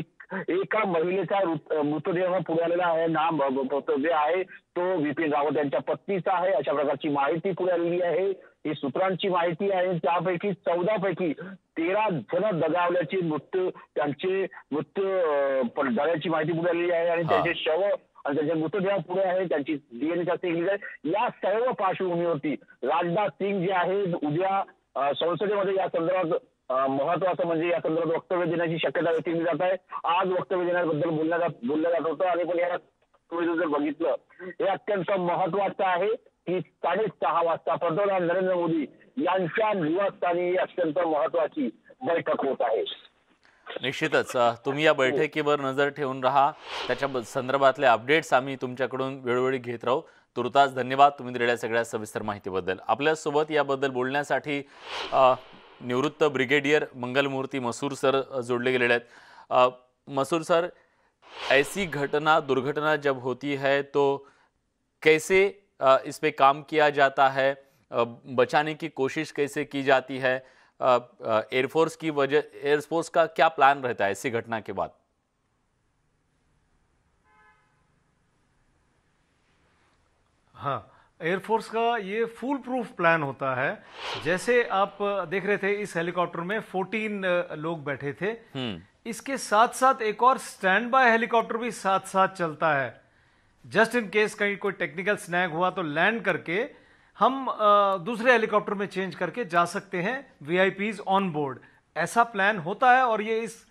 एका महिलेचा मृतदेह पुढे आलेला आहे, नाम मृतदेह आहे तो विपिन रावत यांच्या पत्नीचा आहे, अशा प्रकारची माहिती पुढे आलेली आहे। ही सूत्रांची माहिती आहे। त्यापैकी 14 पैकी 13 जण दगावल्याची त्यांचे मृत्यू झाल्याची माहिती पुढे आलेली आहे आणि त्यांचे शव आणि त्यांचे मृतदेह पुढे आहे, त्यांची DNA चाचणी केली आहे। या सर्व पार्श्वभूमीवरती राजनाथ सिंग जे आहे उद्या संसदेमध्ये या संदर्भात महत्वाचं म्हणजे या संदर्भात वक्तव्य देण्याची शक्यता व्यक्त केली जात आहे। आज वक्तव्य देण्याबद्दल बोललं जात होतं आणि पण या जर बघितलं हे अत्यंत महत्वाचं आहे की 6:30 वाजता पंतप्रधान नरेंद्र मोदी यांच्या निवासस्थानी अत्यंत महत्वाची बैठक होत आहे। निश्चितच तुम्ही या बैठकीवर नजर ठेवून राहा, त्याच्या संदर्भातले अपडेट्स आम्ही तुमच्याकडून वेळोवेळी घेत राहू। तुर्तास धन्यवाद तुम्ही दिलेल्या सगळ्या सविस्तर माहितीबद्दल। आपल्यासोबत याबद्दल बोलण्यासाठी निवृत्त ब्रिगेडियर मंगलमूर्ती मसूर सर जोड़े गेलेले आहेत। मसूर सर, ऐसी दुर्घटना जब होती है तो कैसे इस पे काम किया जाता है, बचाने की कोशिश कैसे की जाती है, एयरफोर्स का क्या प्लान रहता है ऐसी घटना के बाद? हाँ, एयरफोर्स का ये फुल प्रूफ प्लान होता है। जैसे आप देख रहे थे इस हेलीकॉप्टर में 14 लोग बैठे थे, इसके साथ साथ एक और स्टैंड बाय हेलीकॉप्टर भी साथ साथ चलता है। जस्ट इन केस कहीं कोई टेक्निकल स्नैग हुआ तो लैंड करके हम दूसरे हेलीकॉप्टर में चेंज करके जा सकते हैं VIPs ऑन बोर्ड। ऐसा प्लान होता है और ये इस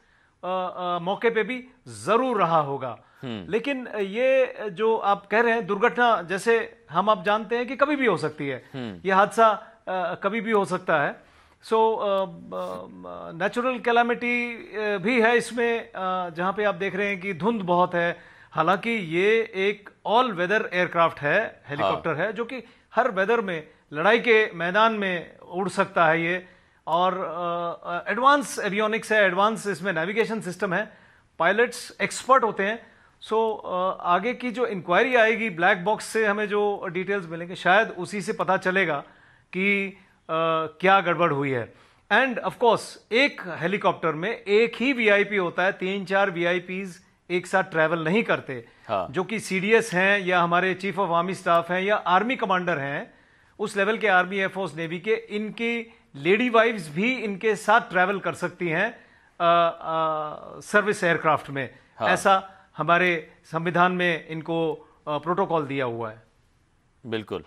मौके पे भी जरूर रहा होगा। लेकिन ये जो आप कह रहे हैं दुर्घटना, जैसे आप जानते हैं कि कभी भी हो सकती है, ये हादसा कभी भी हो सकता है। सो नेचुरल कैलामिटी भी है इसमें, जहां पे आप देख रहे हैं कि धुंध बहुत है। हालांकि ये एक ऑल वेदर एयरक्राफ्ट है, हेलीकॉप्टर है, जो कि हर वेदर में लड़ाई के मैदान में उड़ सकता है ये। और एडवांस एवियोनिक्स है, एडवांस इसमें नेविगेशन सिस्टम है, पायलट्स एक्सपर्ट होते हैं। सो आगे की जो इंक्वायरी आएगी ब्लैक बॉक्स से हमें जो डिटेल्स मिलेंगे शायद उसी से पता चलेगा कि क्या गड़बड़ हुई है। एंड ऑफ कोर्स एक हेलीकॉप्टर में एक ही VIP होता है, 3-4 VIPs एक साथ ट्रैवल नहीं करते। जो कि सीडीएस हैं या हमारे चीफ ऑफ आर्मी स्टाफ हैं या आर्मी कमांडर हैं, उस लेवल के आर्मी, एयरफोर्स, नेवी के, इनकी लेडी वाइफ्स भी इनके साथ ट्रैवल कर सकती हैं सर्विस एयरक्राफ्ट में। ऐसा हमारे संविधान में इनको प्रोटोकॉल दिया हुआ है। बिलकुल।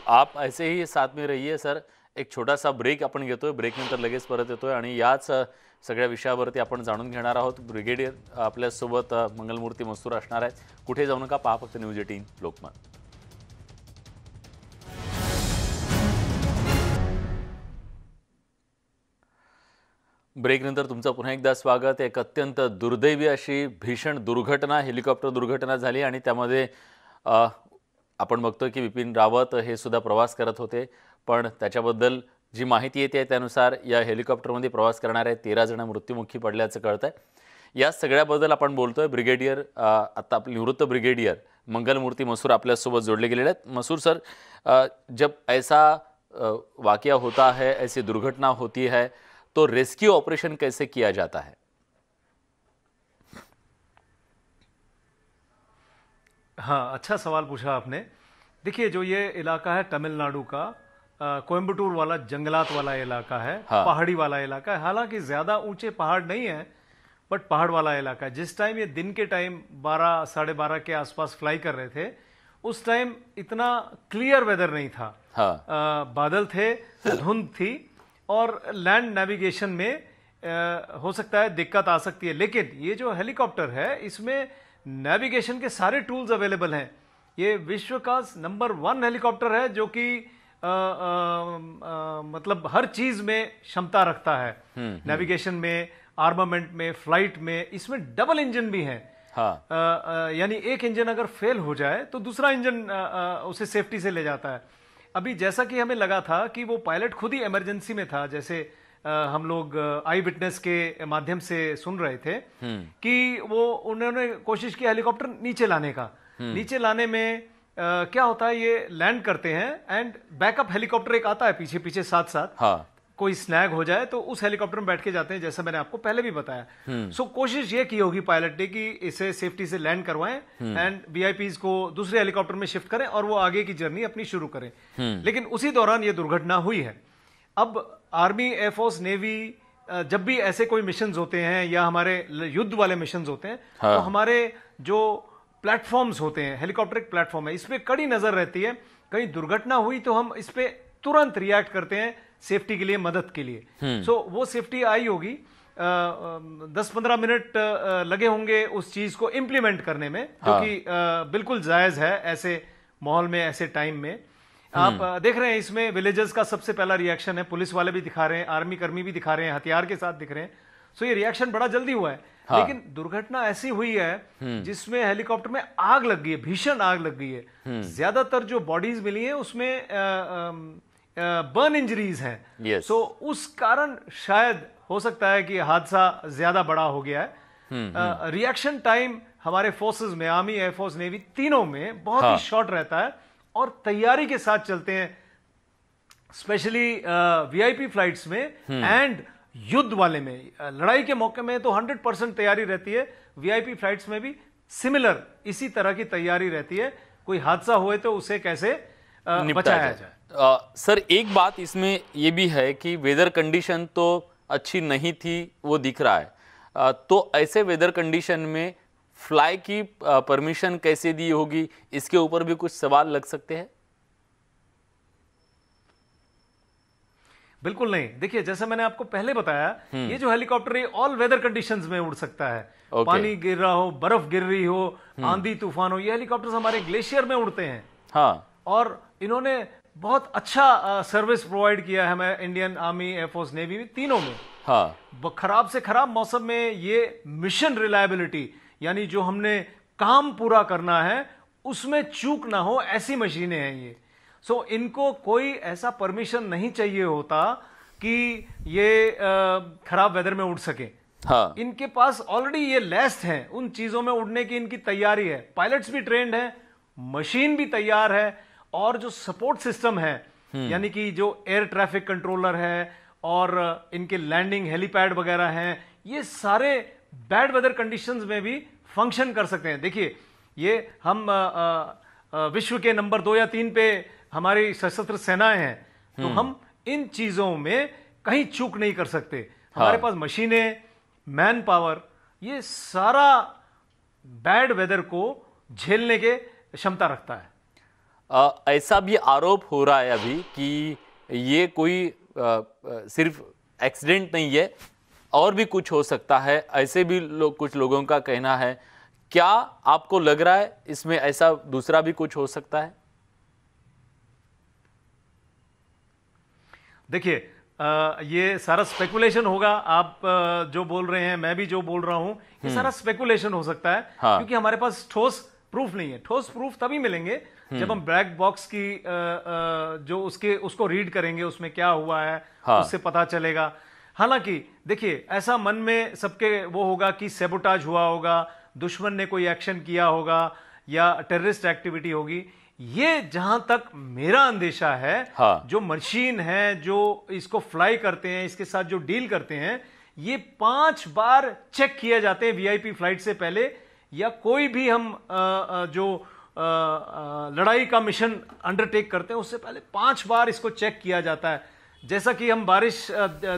आप ऐसे ही साथ में रहिए सर। एक छोटासा ब्रेक आपण घेतोय, ब्रेकनंतर लगेच परत येतोय आणि याच सगळ्या विषयावरती आपण जाणून घेणार आहोत। ब्रिगेडियर आपल्यासोबत मंगलमूर्ती मसूर असणार आहेत। कुठे जाऊ नका, पहा फक्त न्यूज 18 लोकमत। ब्रेकनंतर तुमचं पुन्हा एकदा स्वागत। एक अत्यंत दुर्दैवी अशी भीषण दुर्घटना, हेलिकॉप्टर दुर्घटना झाली आणि त्यामध्ये आपण बघतोय की बिपिन रावत हे सुद्धा प्रवास करत होते, पण त्याच्याबद्दल जी माहिती येते त्यानुसार या हेलिकॉप्टरमध्ये प्रवास करणारे 13 जण मृत्युमुखी पडल्याचं कळतंय। या सगळ्याबद्दल आपण बोलतोय। ब्रिगेडियर आता आपले निवृत्त ब्रिगेडियर मंगलमूर्ती मसूर आपल्यासोबत जोडले गेलेले आहेत। मसूर सर, जब ऐसा वाकया होता है, ऐसी दुर्घटना होती है, तो रेस्क्यू ऑपरेशन कैसे किया जाता है? हाँ, अच्छा सवाल पूछा आपने। देखिए, जो ये इलाका है तमिलनाडु का, कोयम्बटूर वाला जंगलात वाला इलाका है। पहाड़ी वाला इलाका है। हालांकि ज्यादा ऊंचे पहाड़ नहीं है, बट पहाड़ वाला इलाका है। जिस टाइम ये दिन के टाइम 12 साढ़े 12 के आसपास फ्लाई कर रहे थे, उस टाइम इतना क्लियर वेदर नहीं था। बादल थे, धुंध थी और लैंड नेविगेशन में हो सकता है दिक्कत आ सकती है। लेकिन ये जो हेलीकॉप्टर है, इसमें नेविगेशन के सारे टूल्स अवेलेबल हैं। ये विश्व का नंबर 1 हेलीकॉप्टर है जो कि मतलब हर चीज में क्षमता रखता है। नेविगेशन में, आर्मामेंट में, फ्लाइट में। इसमें डबल इंजन भी है। यानी एक इंजन अगर फेल हो जाए तो दूसरा इंजन उसे सेफ्टी से ले जाता है। अभी जैसा कि हमें लगा था कि वो पायलट खुद ही इमरजेंसी में था, जैसे हम लोग आई विटनेस के माध्यम से सुन रहे थे कि वो उन्होंने कोशिश की हेलीकॉप्टर नीचे लाने का। नीचे लाने में क्या होता है, ये लैंड करते हैं एंड बैकअप हेलीकॉप्टर एक आता है पीछे पीछे साथ साथ। कोई स्नैग हो जाए तो उस हेलीकॉप्टर में बैठ के जाते हैं, जैसा मैंने आपको पहले भी बताया। सो कोशिश ये की होगी पायलट ने कि इसे सेफ्टी से लैंड करवाएं एंड वीआईपीज को दूसरे हेलीकॉप्टर में शिफ्ट करें और वो आगे की जर्नी अपनी शुरू करें। लेकिन उसी दौरान ये दुर्घटना हुई है। अब आर्मी, एयरफोर्स, नेवी जब भी ऐसे कोई मिशन होते हैं या हमारे युद्ध वाले मिशन होते हैं, तो हमारे जो प्लेटफॉर्म्स होते हैं, हेलीकॉप्टर एक प्लेटफॉर्म है, इस पे कड़ी नजर रहती है। कहीं दुर्घटना हुई तो हम इस पे तुरंत रिएक्ट करते हैं सेफ्टी के लिए, मदद के लिए। सो वो सेफ्टी आई होगी। 10-15 मिनट लगे होंगे उस चीज को इंप्लीमेंट करने में, जो कि बिल्कुल जायज है ऐसे माहौल में, ऐसे टाइम में। आप देख रहे हैं इसमें विलेजर्स का सबसे पहला रिएक्शन है। पुलिस वाले भी दिखा रहे हैं, आर्मी कर्मी भी दिखा रहे हैं, हथियार के साथ दिख रहे हैं। सो ये रिएक्शन बड़ा जल्दी हुआ है। लेकिन दुर्घटना ऐसी हुई है जिसमें हेलीकॉप्टर में आग लग गई है, भीषण आग लग गई है। ज्यादातर जो बॉडीज मिली है उसमें बर्न इंजरीज हैं। सो उस कारण शायद हो सकता है कि हादसा ज्यादा बड़ा हो गया है। रिएक्शन टाइम हमारे फोर्सेस में, आर्मी, एयरफोर्स, नेवी, तीनों में बहुत ही शॉर्ट रहता है और तैयारी के साथ चलते हैं। स्पेशली वीआईपी फ्लाइट्स में एंड युद्ध वाले में, लड़ाई के मौके में तो 100% तैयारी रहती है। वीआईपी फ्लाइट्स में भी सिमिलर इसी तरह की तैयारी रहती है। कोई हादसा हुए तो उसे कैसे बचाया जाए। सर, एक बात इसमें यह भी है कि वेदर कंडीशन तो अच्छी नहीं थी, वो दिख रहा है। तो ऐसे वेदर कंडीशन में फ्लाई की परमिशन कैसे दी होगी, इसके ऊपर भी कुछ सवाल लग सकते हैं। बिल्कुल नहीं। देखिए, जैसा मैंने आपको पहले बताया, ये जो हेलीकॉप्टर है ऑल वेदर कंडीशंस में उड़ सकता है। पानी गिर रहा हो, बर्फ गिर रही हो, आंधी तूफान हो, ये हेलीकॉप्टर्स हमारे ग्लेशियर में उड़ते हैं। और इन्होंने बहुत अच्छा सर्विस प्रोवाइड किया है हमें, इंडियन आर्मी, एयरफोर्स, नेवी तीनों में। खराब से खराब मौसम में ये मिशन रिलायबिलिटी, यानी जो हमने काम पूरा करना है उसमें चूक ना हो, ऐसी मशीनें हैं ये। सो इनको कोई ऐसा परमिशन नहीं चाहिए होता कि ये खराब वेदर में उड़ सके। इनके पास ऑलरेडी ये लेस्ड हैं, उन चीजों में उड़ने की इनकी तैयारी है। पायलट्स भी ट्रेंड हैं, मशीन भी तैयार है, और जो सपोर्ट सिस्टम है, यानी कि जो एयर ट्रैफिक कंट्रोलर है और इनके लैंडिंग हेलीपैड वगैरह हैं, ये सारे बैड वेदर कंडीशंस में भी फंक्शन कर सकते हैं। देखिए, ये हम विश्व के नंबर 2 या 3 पे हमारी सशस्त्र सेनाएं हैं, तो हम इन चीजों में कहीं चूक नहीं कर सकते। हमारे पास मशीनें, मैन पावर, ये सारा बैड वेदर को झेलने के क्षमता रखता है। ऐसा भी आरोप हो रहा है अभी कि ये कोई सिर्फ एक्सीडेंट नहीं है, और भी कुछ हो सकता है, ऐसे भी कुछ लोगों का कहना है। क्या आपको लग रहा है इसमें ऐसा दूसरा भी कुछ हो सकता है? देखिए, ये सारा स्पेकुलेशन होगा। आप जो बोल रहे हैं, मैं भी जो बोल रहा हूं, ये सारा स्पेकुलेशन हो सकता है। क्योंकि हमारे पास ठोस प्रूफ नहीं है। ठोस प्रूफ तभी मिलेंगे जब हम ब्लैक बॉक्स की जो उसको रीड करेंगे, उसमें क्या हुआ है, उससे पता चलेगा। हालांकि देखिए, ऐसा मन में सबके वो होगा कि सैबोटाज हुआ होगा, दुश्मन ने कोई एक्शन किया होगा या टेररिस्ट एक्टिविटी होगी। ये जहां तक मेरा अंदेशा है, जो मशीन है, जो इसको फ्लाई करते हैं, इसके साथ जो डील करते हैं, ये 5 बार चेक किए जाते हैं वीआईपी फ्लाइट से पहले, या कोई भी हम जो लड़ाई का मिशन अंडरटेक करते हैं उससे पहले 5 बार इसको चेक किया जाता है। जैसा कि हम बारिश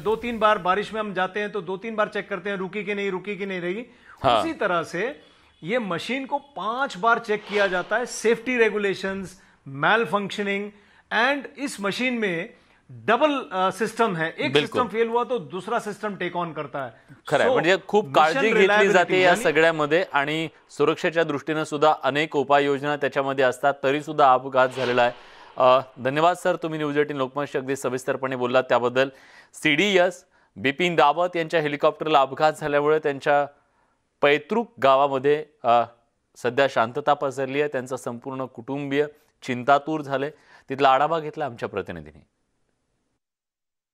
2-3 बार बारिश में हम जाते हैं तो 2-3 बार चेक करते हैं रुकी कि नहीं रही। उसी तरह से ये मशीन को 5 बार चेक किया जाता है। सेफ्टी रेगुलेशंस, मैल फंक्शनिंग, एंड इस मशीन में डबल सिस्टम है। एक सिस्टम फेल हुआ तो दूसरा सिस्टम टेक ऑन करता है। खरं म्हणजे खूप काळजी घेतली जाते या सगळ्यामध्ये, आणि सुरक्षेच्या दृष्टीने सुद्धा अनेक उपाययोजना त्याच्यामध्ये असतात, तरी सुद्धा अपघात झालेला आहे। धन्यवाद सर, तुम्ही न्यूज 18 लोकमतशी अगदी सविस्तरपणे बोललात त्याबद्दल। सीडीएस बिपिन रावत यांच्या हेलिकॉप्टरला अपघात झाल्यामुळे त्यांच्या पैतृक गावामध्ये सध्या शांतता पसरली आहे। त्यांचं संपूर्ण कुटुंबीय चिंतातूर झाले। तिथला आढावा घेतला आमच्या प्रतिनिधींनी।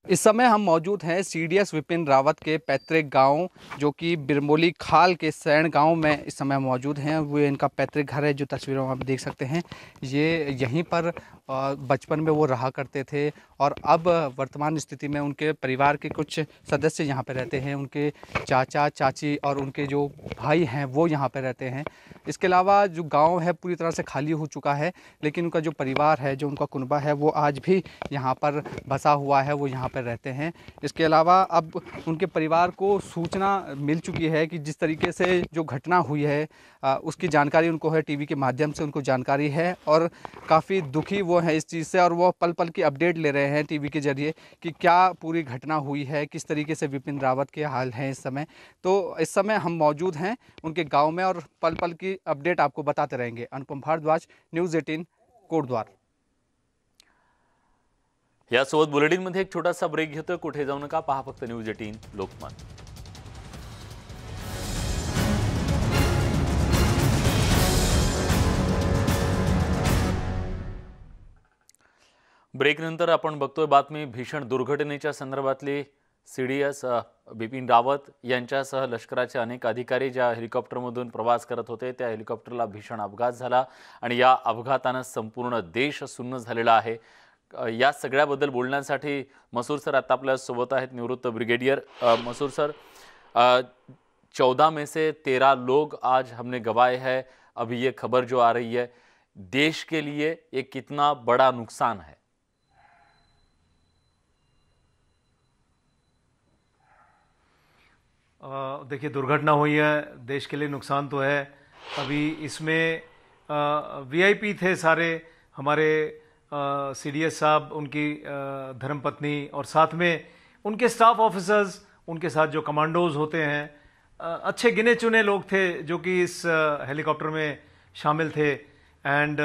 इस समय हम मौजूद हैं सीडीएस विपिन रावत के पैतृक गांव, जो कि बिरमोली खाल के सैण गांव में इस समय मौजूद हैं। वो इनका पैतृक घर है, जो तस्वीरों में आप देख सकते हैं। ये यहीं पर बचपन में वो रहा करते थे, और अब वर्तमान स्थिति में उनके परिवार के कुछ सदस्य यहाँ पर रहते हैं। उनके चाचा चाची और उनके जो भाई हैं वो यहाँ पर रहते हैं। इसके अलावा जो गांव है पूरी तरह से खाली हो चुका है, लेकिन उनका जो परिवार है, जो उनका कुनबा है, वो आज भी यहाँ पर बसा हुआ है, वो यहाँ पर रहते हैं। इसके अलावा अब उनके परिवार को सूचना मिल चुकी है कि जिस तरीके से जो घटना हुई है उसकी जानकारी उनको है, टीवी के माध्यम से उनको जानकारी है, और काफ़ी दुखी वो हैं इस चीज़ से, और वो पल पल की अपडेट ले रहे हैं टीवी के जरिए कि क्या पूरी घटना हुई है, किस तरीके से विपिन रावत के हाल हैं इस समय। तो इस समय हम मौजूद हैं उनके गाँव में, और पल पल की अपडेट आपको बताते रहेंगे। अनुपम भारद्वाज, न्यूज़ 18, कोटद्वार। यासोबत बुलेटिनमध्ये एक छोटासा ब्रेक घेतोय, कुठे जाऊ नका, पहा फक्त न्यूज 18 लोकमत। ब्रेक नंतर आपण बघतोय बातमी भीषण दुर्घटनेच्या संदर्भातली। सीडीएस बिपिन रावत यांच्यासह लष्कराचे अनेक अधिकारी ज्या हेलिकॉप्टरमधून प्रवास करत होते, त्या हेलिकॉप्टरला भीषण अपघात झाला, आणि या अपघाताने संपूर्ण देश सुन्न झालेला आहे। या सगळ्याबद्दल बोलण्यासाठी मसूर सर आता आपल्या सोबत आहेत, निवृत्त ब्रिगेडियर। मसूर सर, 14 में से 13 लोग आज हमने गंवाए हैं। अभी ये खबर जो आ रही है, देश के लिए ये कितना बड़ा नुकसान है? देखिए, दुर्घटना हुई है, देश के लिए नुकसान तो है। अभी इसमें वीआईपी थे सारे हमारे, सीडीएस साहब, उनकी धर्मपत्नी, और साथ में उनके स्टाफ ऑफिसर्स, उनके साथ जो कमांडोज होते हैं, अच्छे गिने चुने लोग थे जो कि इस हेलीकॉप्टर में शामिल थे। एंड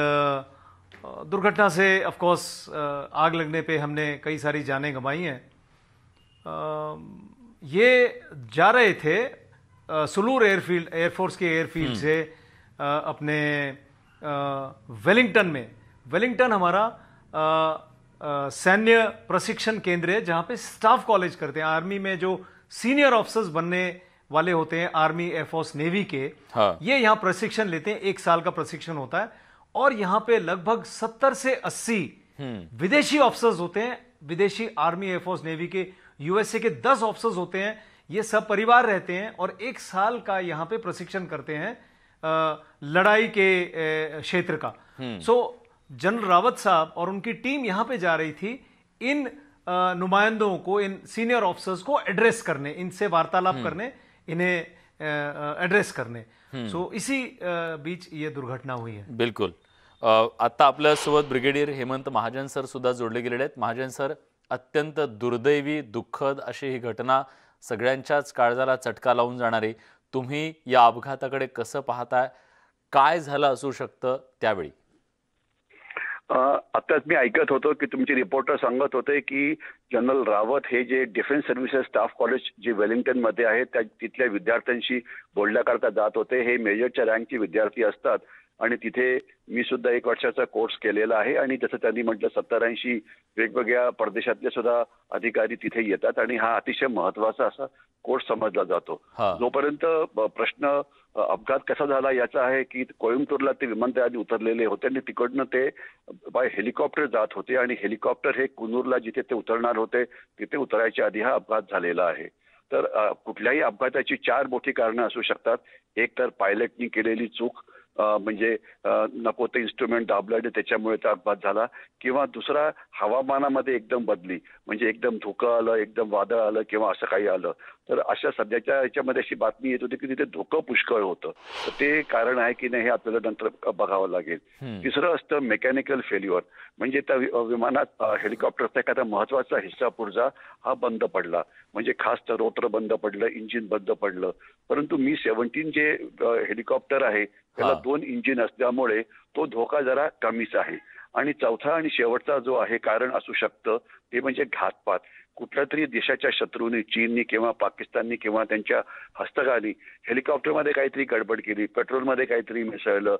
दुर्घटना से ऑफ कोर्स आग लगने पे हमने कई सारी जानें गंवाई हैं। ये जा रहे थे सुलूर एयरफील्ड, एयरफोर्स के एयरफील्ड से अपने वेलिंगटन में। वेलिंगटन हमारा सैन्य प्रशिक्षण केंद्र है, जहां पे स्टाफ कॉलेज करते हैं। आर्मी में जो सीनियर ऑफिसर्स बनने वाले होते हैं, आर्मी, एयरफोर्स, नेवी के, ये यहाँ प्रशिक्षण लेते हैं। 1 साल का प्रशिक्षण होता है, और यहाँ पे लगभग 70 से 80 विदेशी ऑफिसर्स होते हैं। विदेशी आर्मी, एयरफोर्स, नेवी के, यूएसए के 10 ऑफिसर्स होते हैं। ये सब परिवार रहते हैं और 1 साल का यहाँ पे प्रशिक्षण करते हैं लड़ाई के क्षेत्र का। सो जनरल रावत साहब और उनकी टीम यहाँ पे जा रही थी इन नुमाइंदों को, इन सीनियर ऑफिसर्स को एड्रेस करने, इनसे वार्तालाप करने, इन्हें एड्रेस करने। सो इसी बीच ये दुर्घटना हुई है। बिल्कुल। आता आपल्यासोबत ब्रिगेडियर हेमंत महाजन सर सुद्धा जोडले गेलेले आहेत। महाजन सर, अत्यंत दुर्दैवी, दुःखद अशी ही घटना, सगळ्यांच्याच काळजाला चटका लावून जाणारी, तुम्ही या अपघाताकडे कसं पाहताय? काय झालं असू शकतं त्यावेळी? आताच मी ऐकत होतो की तुमचे रिपोर्टर सांगत होते की जनरल रावत हे जे डिफेन्स सर्व्हिसेस स्टाफ कॉलेज जे वेलिंग्टन मध्ये आहे त्या तिथल्या विद्यार्थ्यांशी बोलण्याकरता जात होते। हे मेजरच्या रँकचे विद्यार्थी असतात आणि तिथे मी सुद्धा 1 वर्षाचा कोर्स केलेला आहे आणि जसं त्यांनी म्हटलं 70-80 वेगवेगळ्या परदेशातले सुद्धा अधिकारी तिथे येतात आणि हा अतिशय महत्वाचा असा कोर्स समजला जातो। जोपर्यंत प्रश्न अपघात कसा झाला याचा आहे की कोइंबतूरला ते विमानतळावर उतरलेले होते आणि तिकडनं ते बाय हेलिकॉप्टर जात होते आणि हेलिकॉप्टर हे कुन्नूरला जिथे ते उतरणार होते तिथे उतरायच्या आधी हा अपघात झालेला आहे। तर कुठल्याही अपघाताची 4 मोठी कारणं असू शकतात। एक तर पायलटनी केलेली चूक, म्हणजे नको ते इन्स्ट्रुमेंट दाबलं आणि त्याच्यामुळे तो अपघात झाला, किंवा दुसरा हवामानामध्ये एकदम बदली, म्हणजे एकदम धुकं आलं, एकदम वादळ आलं किंवा असं काही आलं। तर अशा सध्याच्या याच्यामध्ये अशी बातमी येत होती की तिथे धुकं पुष्कळ होतं, तर ते कारण आहे की नाही हे आपल्याला नंतर बघावं लागेल। तिसरं असतं मेकॅनिकल फेल्युअर, म्हणजे त्या विमानात हेलिकॉप्टरचा एखादा महत्वाचा हिस्सा पुर्जा हा बंद पडला, म्हणजे खास तर रोटर बंद पडलं, इंजिन बंद पडलं। परंतु मी 17 जे हेलिकॉप्टर आहे त्याला 2 इंजिन असल्यामुळे तो धोका जरा कमीच आहे। आणि चौथा आणि शेवटचा जो आहे कारण असू शकतं ते म्हणजे घातपात। कुठल्या तरी देशाच्या शत्रूंनी, चीननी किंवा पाकिस्ताननी किंवा त्यांच्या हस्तकानी हेलिकॉप्टरमध्ये काहीतरी गडबड केली, पेट्रोलमध्ये काहीतरी मिसळलं,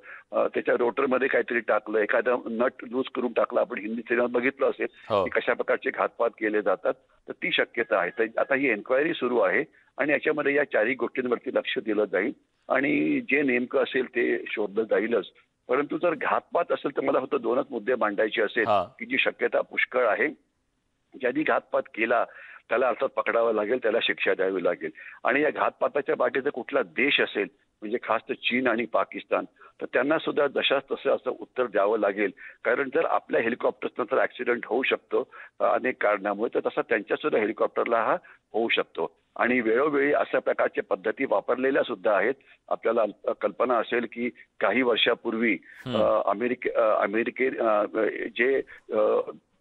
त्याच्या रोटरमध्ये काहीतरी टाकलं, एखादा नट लूज करून टाकला। आपण हिंदी सिनेमात बघितलं असेल की कशा प्रकारचे घातपात केले जातात, तर ती शक्यता आहे। तर आता ही एन्क्वायरी सुरू आहे आणि याच्यामध्ये या 4ही गोष्टींवरती लक्ष दिलं जाईल आणि जे नेमकं असेल ते शोधलं जाईलच। परंतु जर घातपात असेल तर मला फक्त 2च मुद्दे मांडायचे असेल की जी शक्यता पुष्कळ आहे, ज्यांनी घातपात केला त्याला अर्थात पकडावं लागेल, त्याला शिक्षा द्यावी लागेल। आणि या घातपाताच्या पाठी जर कुठला देश असेल, म्हणजे खास तर चीन आणि पाकिस्तान, तर त्यांना सुद्धा जशाच तसं असं उत्तर द्यावं लागेल। कारण जर आपल्या हेलिकॉप्टरचा तर ऍक्सिडेंट होऊ शकतो अनेक कारणामुळे, तर तसा त्यांच्या सुद्धा हेलिकॉप्टरला हा होऊ शकतो। आणि वेळोवेळी अशा प्रकारच्या पद्धती वापरलेल्या सुद्धा आहेत। आपल्याला कल्पना असेल की काही वर्षापूर्वी अमेरिके जे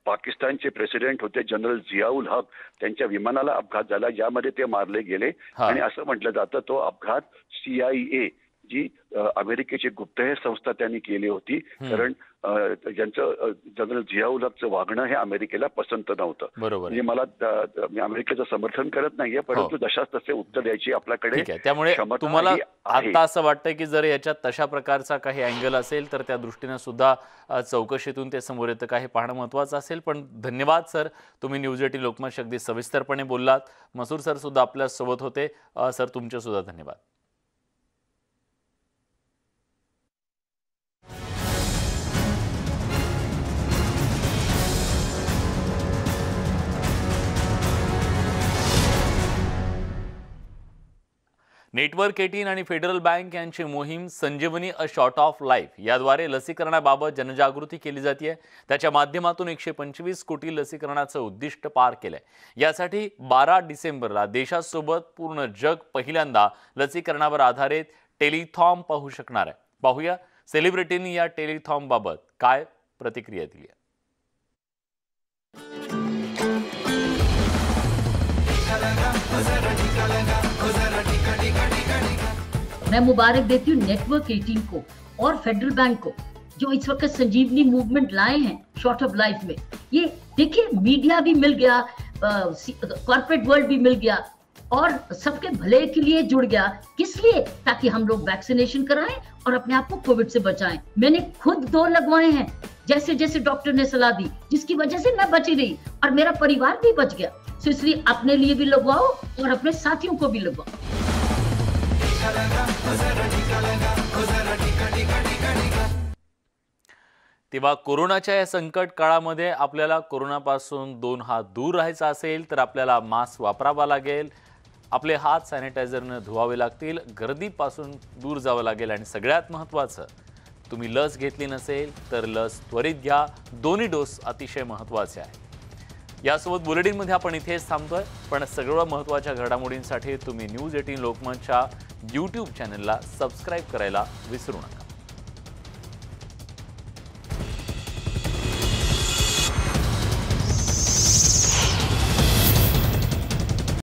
पाकिस्तानचे प्रेसिडेंट होते जनरल जियाउल हक, त्यांच्या विमानाला अपघात झाला ज्यामध्ये ते मारले गेले आणि असं म्हटलं जातं तो अपघात CIA जी अमेरिकेची गुप्तहेर संस्था त्यांनी केली होती, कारण ज्यांचं जनरल जियाउल हकचं वागणं हे अमेरिकेला पसंत नव्हतं। म्हणजे मला मी अमेरिकेचं समर्थन करत नाहीये, परंतु जशाच तसे उत्तर द्यायची आपल्याकडे त्यामुळे तुम्हाला आता असं वाटतंय की जर याच्यात तशा प्रकारचा काही अँगल असेल तर त्या दृष्टीने सुद्धा चौकशीतून ते समोर येतं का हे पाहणं महत्त्वाचं असेल। पण धन्यवाद सर, तुम्ही न्यूज 18 लोकमत अगदी सविस्तरपणे बोललात। मसूर सर सुद्धा आपल्या सोबत होते। सर तुमचे सुद्धा धन्यवाद। नेटवर्क 18 आणि फेडरल बँक यांची मोहीम संजीवनी अ शॉट ऑफ लाईफ याद्वारे लसीकरणाबाबत जनजागृती केली जाते। त्याच्या माध्यमातून 125 कोटी लसीकरणाचं उद्दिष्ट पार केलंय। यासाठी 12 डिसेंबरला देशासोबत पूर्ण जग पहिल्यांदा लसीकरणावर आधारित टेलिथॉन पाहू शकणार आहे। पाहूया सेलिब्रिटींनी या टेलिथॉन बाबत काय प्रतिक्रिया दिली आहे। मैं मुबारक देती हूँ नेटवर्क 18 को और फेडरल बैंक को जो इस वक्त संजीवनी मूवमेंट लाए हैं शॉर्ट ऑफ लाइफ में। ये देखिए मीडिया भी मिल गया, कॉर्पोरेट वर्ल्ड भी मिल गया और सबके भले के लिए जुड़ गया। किस लिए? ताकि हम लोग वैक्सीनेशन कराएं और अपने आप को कोविड से बचाएं। मैंने खुद 2 लगवाए हैं जैसे जैसे डॉक्टर ने सलाह दी, जिसकी वजह से मैं बची रही और मेरा परिवार भी बच गया। तो इसलिए अपने लिए भी लगवाओ और अपने साथियों को भी लगवाओ। तेव्हा कोरोनाच्या या संकट काळामध्ये आपल्याला कोरोनापासून 2 हात दूर राहायचा असेल तर आपल्याला मास्क वापरावा लागेल, आपले हात सॅनिटायझरनं धुवावे लागतील, गर्दीपासून दूर जावं लागेल आणि सगळ्यात महत्त्वाचं, तुम्ही लस घेतली नसेल तर लस त्वरित घ्या. दोन्ही डोस अतिशय महत्त्वाचे आहे. यासोबत बुलेटिनमध्ये आपण इथेच थांबतोय, पण सगळ्या महत्त्वाच्या घडामोडींसाठी तुम्ही न्यूज 18 लोकमतच्या YouTube चॅनलला सबस्क्राईब करायला विसरू नका.